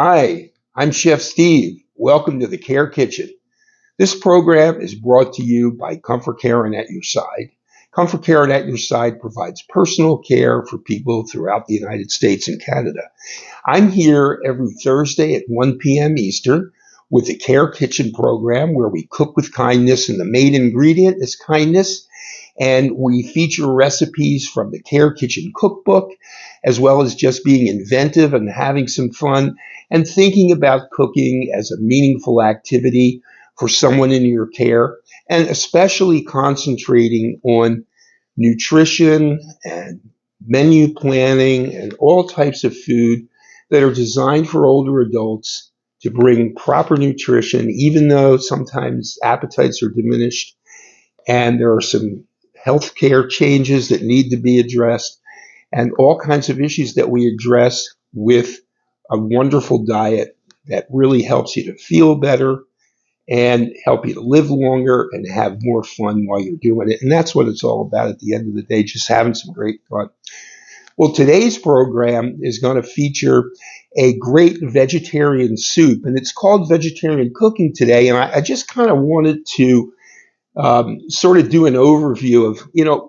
Hi, I'm Chef Steve. Welcome to the Care Kitchen. This program is brought to you by ComForCare and At Your Side. ComForCare and At Your Side provides personal care for people throughout the United States and Canada. I'm here every Thursday at 1 p.m. Eastern with the Care Kitchen program where we cook with kindness and the main ingredient is kindness. And we feature recipes from the Care Kitchen cookbook, as well as just being inventive and having some fun and thinking about cooking as a meaningful activity for someone in your care, and especially concentrating on nutrition and menu planning and all types of food that are designed for older adults to bring proper nutrition, even though sometimes appetites are diminished and there are some healthcare changes that need to be addressed and all kinds of issues that we address with a wonderful diet that really helps you to feel better and help you to live longer and have more fun while you're doing it. And that's what it's all about at the end of the day, just having some great fun. Well, today's program is going to feature a great vegetarian soup, and it's called Vegetarian Cooking today. And I just kind of wanted to sort of do an overview of,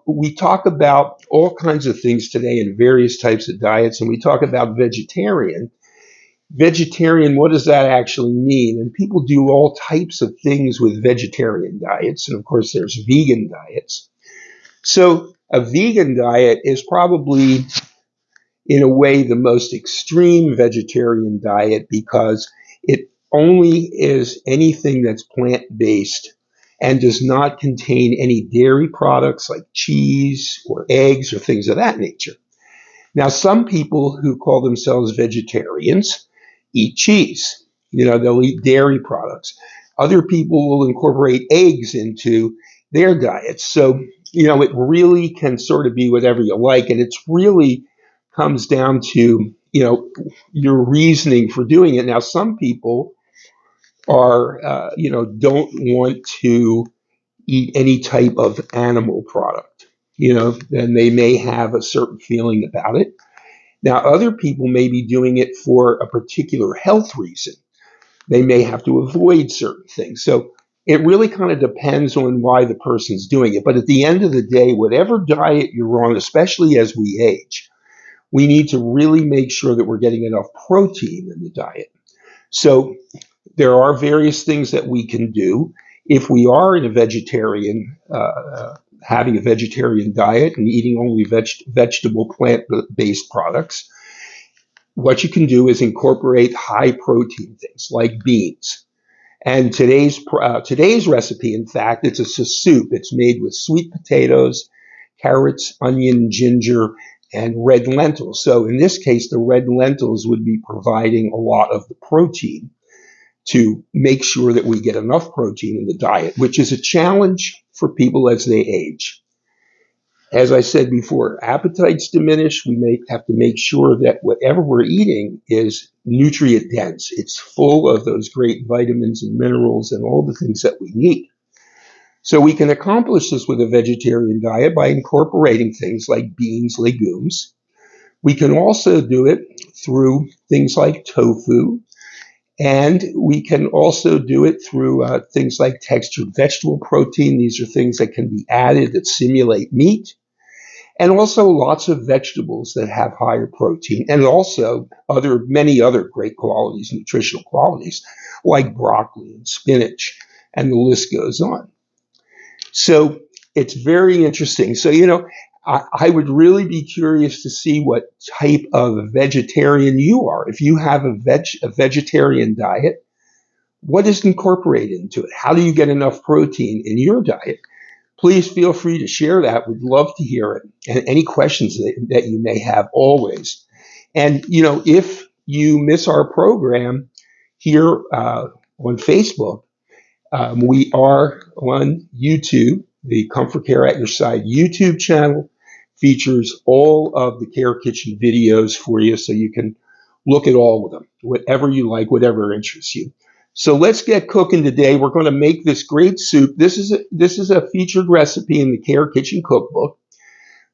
we talk about all kinds of things today in various types of diets, and we talk about vegetarian. Vegetarian, what does that actually mean? And people do all types of things with vegetarian diets, and of course there's vegan diets. So a vegan diet is probably, in a way, the most extreme vegetarian diet because it only is anything that's plant-based and does not contain any dairy products like cheese or eggs or things of that nature. Now, some people who call themselves vegetarians eat cheese. They'll eat dairy products. Other people will incorporate eggs into their diets. So, it really can sort of be whatever you like. And it's really comes down to, your reasoning for doing it. Now, some people are, don't want to eat any type of animal product, then they may have a certain feeling about it. Now, other people may be doing it for a particular health reason. They may have to avoid certain things. So it really kind of depends on why the person's doing it. But at the end of the day, whatever diet you're on, especially as we age, we need to really make sure that we're getting enough protein in the diet. So there are various things that we can do if we are in a vegetarian, having a vegetarian diet and eating only vegetable plant-based products. What you can do is incorporate high protein things like beans. And today's recipe, in fact, it's a soup. It's made with sweet potatoes, carrots, onion, ginger, and red lentils. So in this case, the red lentils would be providing a lot of the protein to make sure that we get enough protein in the diet, which is a challenge for people as they age. As I said before, appetites diminish. We may have to make sure that whatever we're eating is nutrient dense. It's full of those great vitamins and minerals and all the things that we need. So we can accomplish this with a vegetarian diet by incorporating things like beans, legumes. We can also do it through things like tofu. And we can also do it through things like textured vegetable protein. These are things that can be added that simulate meat. And also lots of vegetables that have higher protein. And also many other great qualities, nutritional qualities, like broccoli and spinach. And the list goes on. So it's very interesting. So, I would really be curious to see what type of vegetarian you are. If you have a vegetarian diet, what is incorporated into it? How do you get enough protein in your diet? Please feel free to share that. We'd love to hear it. And any questions that you may have, always. And, if you miss our program here on Facebook, we are on YouTube. The ComForCare At Your Side YouTube channel features all of the Care Kitchen videos for you, so you can look at all of them, whatever you like, whatever interests you. So let's get cooking today. We're going to make this great soup. This is a featured recipe in the Care Kitchen cookbook.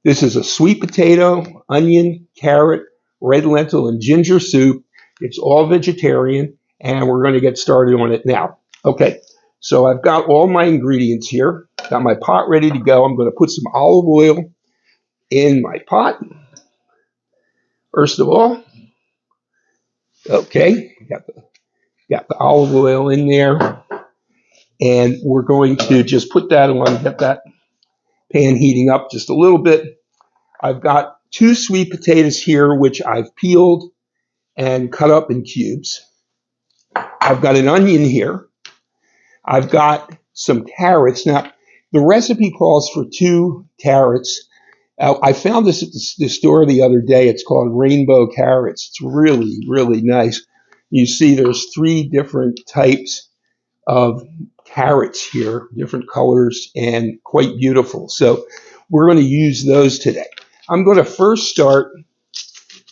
This is a sweet potato, onion, carrot, red lentil, and ginger soup It's all vegetarian, and we're going to get started on it now. Okay, so I've got all my ingredients here. Got my pot ready to go. I'm going to put some olive oil in my pot. First of all, okay, got the olive oil in there, and we're going to just put that on, get that pan heating up just a little bit. I've got 2 sweet potatoes here, which I've peeled and cut up in cubes. I've got an onion here. I've got some carrots. Now, the recipe calls for 2 carrots. I found this at the store the other day. It's called rainbow carrots. It's really, really nice. You see there's 3 different types of carrots here, different colors, and quite beautiful. So we're going to use those today. I'm going to first start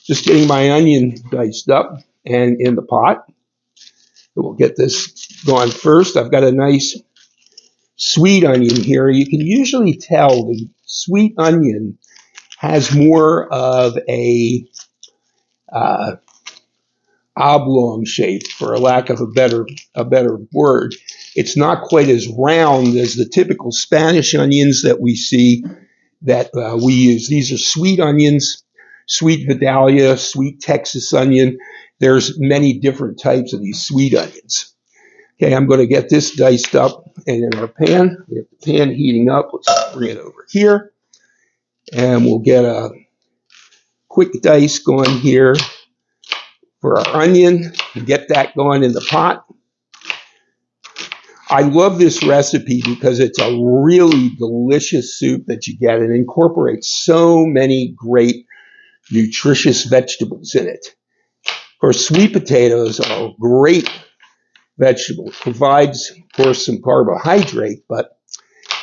just getting my onion diced up and in the pot. We'll get this going first. I've got a nice sweet onion here. You can usually tell the sweet onion has more of a oblong shape, for a lack of a better word. It's not quite as round as the typical Spanish onions that we see that we use. These are sweet onions, sweet Vidalia, sweet Texas onion. There's many different types of these sweet onions. Okay, I'm going to get this diced up and in our pan. We have the pan heating up. Let's bring it over here. And we'll get a quick dice going here for our onion. Get that going in the pot. I love this recipe because it's a really delicious soup that you get. It incorporates so many great nutritious vegetables in it. Of course, sweet potatoes are a great vegetable. It provides, of course, some carbohydrate, but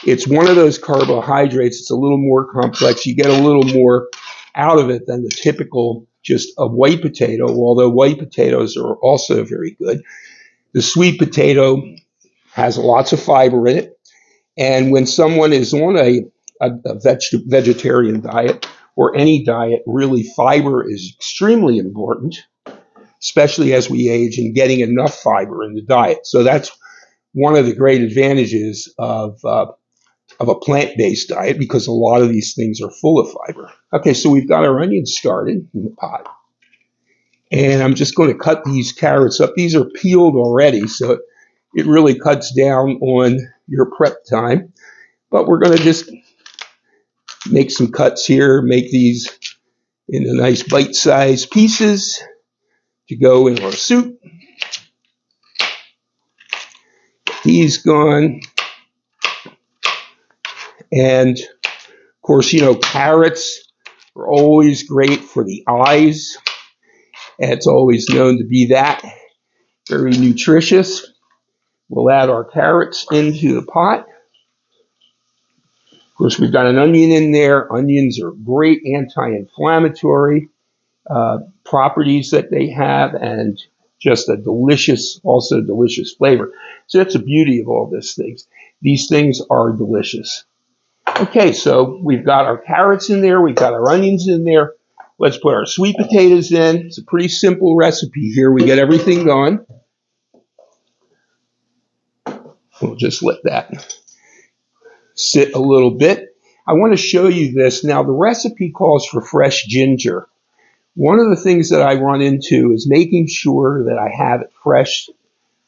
it's one of those carbohydrates. It's a little more complex. You get a little more out of it than the typical just a white potato, although white potatoes are also very good. The sweet potato has lots of fiber in it. And when someone is on a vegetarian diet or any diet, really fiber is extremely important, especially as we age, and getting enough fiber in the diet. So that's one of the great advantages of a plant-based diet, because a lot of these things are full of fiber. Okay, so we've got our onions started in the pot. And I'm just going to cut these carrots up. These are peeled already, so it really cuts down on your prep time. But we're going to just make some cuts here, make these into nice bite-sized pieces to go in our soup. He's gone. And of course, you know, carrots are always great for the eyes. And it's always known to be that. Very nutritious. We'll add our carrots into the pot. Of course, we've got an onion in there. Onions are great anti-inflammatory properties that they have, and just a delicious, also delicious flavor. So that's the beauty of all these things. These things are delicious. Okay, so we've got our carrots in there. We've got our onions in there. Let's put our sweet potatoes in. It's a pretty simple recipe here. We get everything going. We'll just let that sit a little bit. I want to show you this. Now, the recipe calls for fresh ginger. One of the things that I run into is making sure that I have it fresh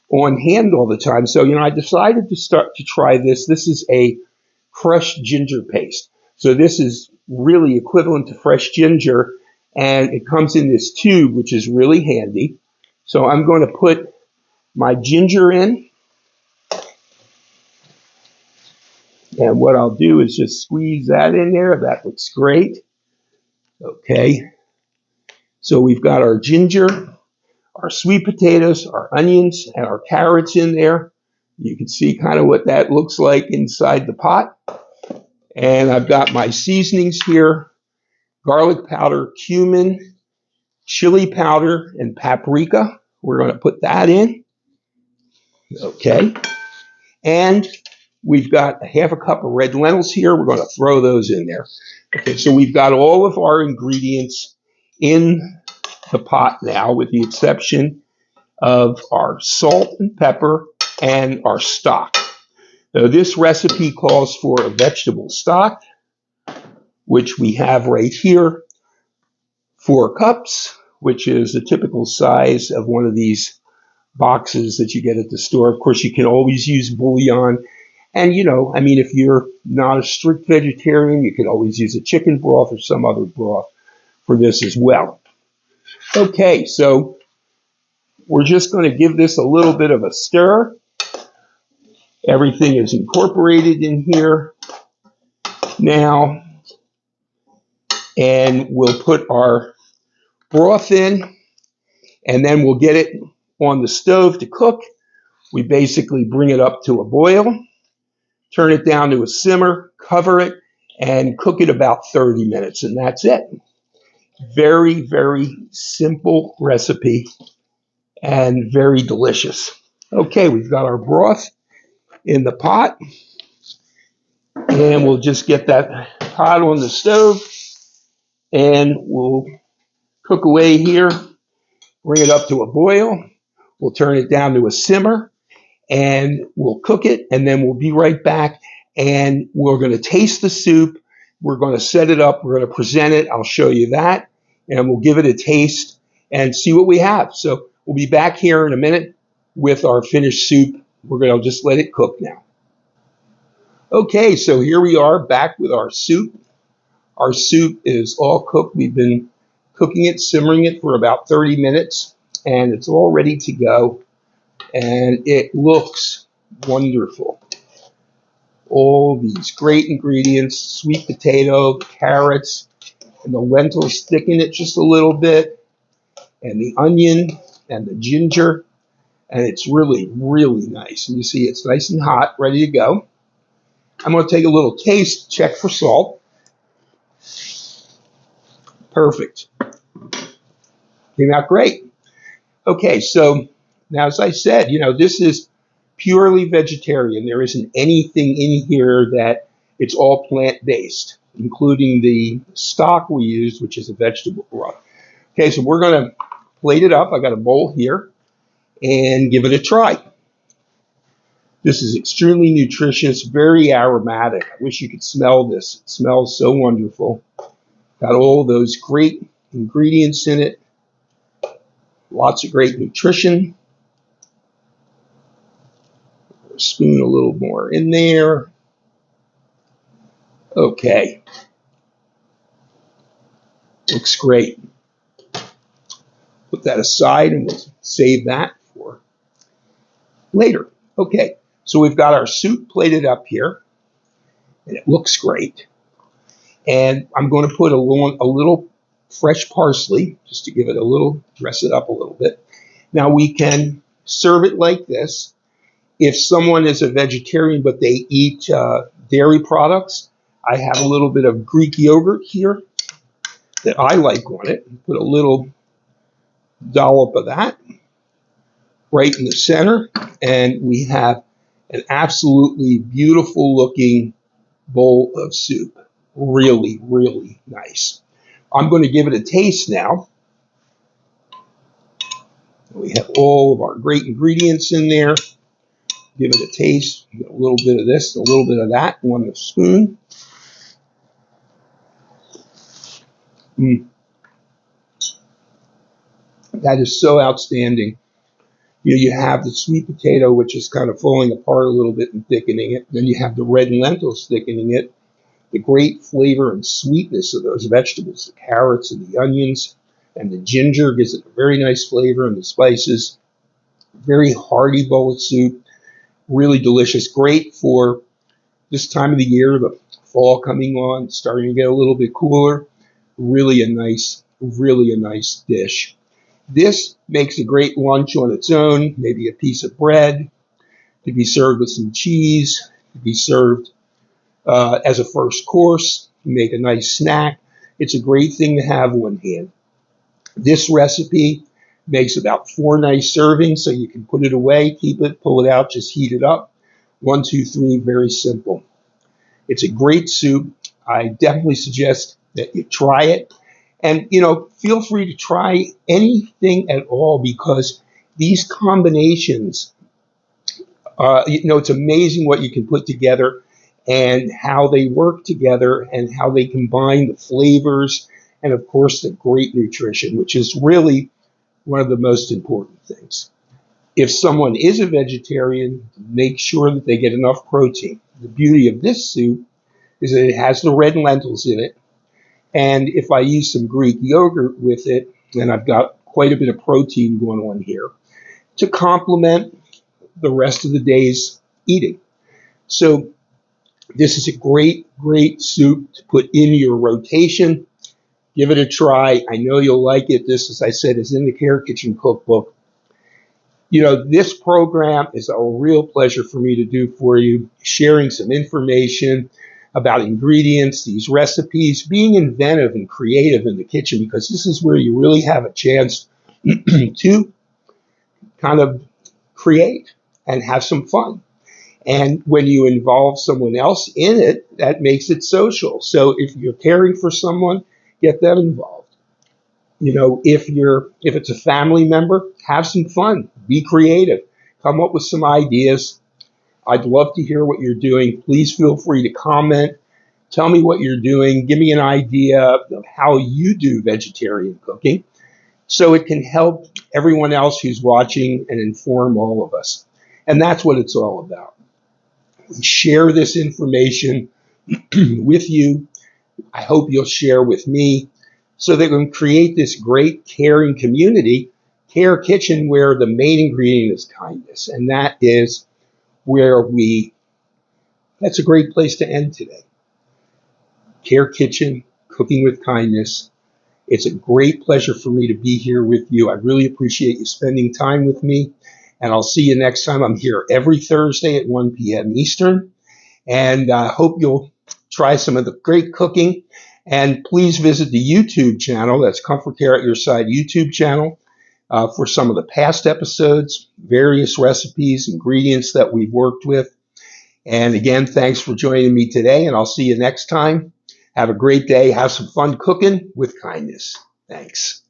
on hand all the time. So, you know, I decided to start to try this. This is a crushed ginger paste. So this is really equivalent to fresh ginger, and it comes in this tube, which is really handy. So I'm going to put my ginger in. And what I'll do is just squeeze that in there. That looks great. Okay. So we've got our ginger, our sweet potatoes, our onions, and our carrots in there. You can see kind of what that looks like inside the pot. And I've got my seasonings here: garlic powder, cumin, chili powder, and paprika. We're going to put that in. Okay. And we've got a half a cup of red lentils here. We're going to throw those in there. Okay, so we've got all of our ingredients in the pot now, with the exception of our salt and pepper and our stock. Now, this recipe calls for a vegetable stock, which we have right here, 4 cups, which is the typical size of one of these boxes that you get at the store. Of course, you can always use bouillon. And, I mean, if you're not a strict vegetarian, you could always use a chicken broth or some other broth for this as well. Okay, so we're just going to give this a little bit of a stir. Everything is incorporated in here now. And we'll put our broth in, and then we'll get it on the stove to cook. We basically bring it up to a boil, turn it down to a simmer, cover it, and cook it about 30 minutes, and that's it. Very, very simple recipe and very delicious. Okay, we've got our broth in the pot, and we'll just get that pot on the stove, and we'll cook away here, bring it up to a boil. We'll turn it down to a simmer, and we'll cook it, and then we'll be right back, and we're going to taste the soup. We're going to set it up. We're going to present it. I'll show you that, and we'll give it a taste and see what we have. So we'll be back here in a minute with our finished soup. We're going to just let it cook now. Okay, so here we are back with our soup. Our soup is all cooked. We've been cooking it, simmering it for about 30 minutes, and it's all ready to go. And it looks wonderful. All these great ingredients, sweet potato, carrots, and the lentils thicken it just a little bit, and the onion and the ginger, and it's really, really nice. And you see it's nice and hot, ready to go. I'm going to take a little taste, check for salt. Perfect. Came out great. Okay, so now, as I said, this is purely vegetarian. There isn't anything in here that it's all plant-based, including the stock we used, which is a vegetable broth. Okay, so we're going to plate it up. I got a bowl here, and give it a try. This is extremely nutritious, very aromatic. I wish you could smell this. It smells so wonderful. Got all those great ingredients in it. Lots of great nutrition. Spoon a little more in there. Okay. Looks great. Put that aside and we'll save that for later. Okay, so we've got our soup plated up here, and it looks great. And I'm going to put a little fresh parsley, just to give it a little, dress it up a little bit. Now we can serve it like this. If someone is a vegetarian but they eat dairy products, I have a little bit of Greek yogurt here that I like on it. Put a little dollop of that right in the center, and we have an absolutely beautiful looking bowl of soup. Really, really nice. I'm going to give it a taste now. We have all of our great ingredients in there. Give it a taste. Get a little bit of this, a little bit of that on the spoon. That is so outstanding. You have the sweet potato, which is kind of falling apart a little bit and thickening it. Then you have the red lentils thickening it. The great flavor and sweetness of those vegetables, the carrots and the onions and the ginger gives it a very nice flavor, and the spices. Very hearty bowl of soup. Really delicious. Great for this time of the year, the fall coming on, starting to get a little bit cooler. Really a nice dish. This makes a great lunch on its own, maybe a piece of bread, to be served with some cheese, to be served as a first course, make a nice snack. It's a great thing to have on hand. This recipe makes about 4 nice servings, so you can put it away, keep it, pull it out, just heat it up. 1, 2, 3, very simple. It's a great soup. I definitely suggest that you try it And, feel free to try anything at all because these combinations, it's amazing what you can put together and how they work together and how they combine the flavors and, of course, the great nutrition, which is really one of the most important things. If someone is a vegetarian, make sure that they get enough protein. The beauty of this soup is that it has the red lentils in it. And if I use some Greek yogurt with it, then I've got quite a bit of protein going on here to complement the rest of the day's eating. So this is a great, great soup to put in your rotation. Give it a try. I know you'll like it. This, as I said, is in the Care Kitchen Cookbook. This program is a real pleasure for me to do for you, sharing some information about ingredients, these recipes, being inventive and creative in the kitchen, because this is where you really have a chance to kind of create and have some fun. And when you involve someone else in it, that makes it social. So if you're caring for someone, get them involved. If it's a family member, have some fun, be creative, come up with some ideas. I'd love to hear what you're doing. Please feel free to comment. Tell me what you're doing. Give me an idea of how you do vegetarian cooking so it can help everyone else who's watching and inform all of us. And that's what it's all about. We share this information with you. I hope you'll share with me so that we can create this great caring community, Care Kitchen, where the main ingredient is kindness. And that's a great place to end today. Care Kitchen, cooking with kindness. It's a great pleasure for me to be here with you. I really appreciate you spending time with me. And I'll see you next time. I'm here every Thursday at 1 p.m. Eastern. And I hope you'll try some of the great cooking. And please visit the YouTube channel. That's ComForCare at Your Side YouTube channel for some of the past episodes, various recipes, ingredients that we've worked with. And again, thanks for joining me today. And I'll see you next time. Have a great day. Have some fun cooking with kindness. Thanks.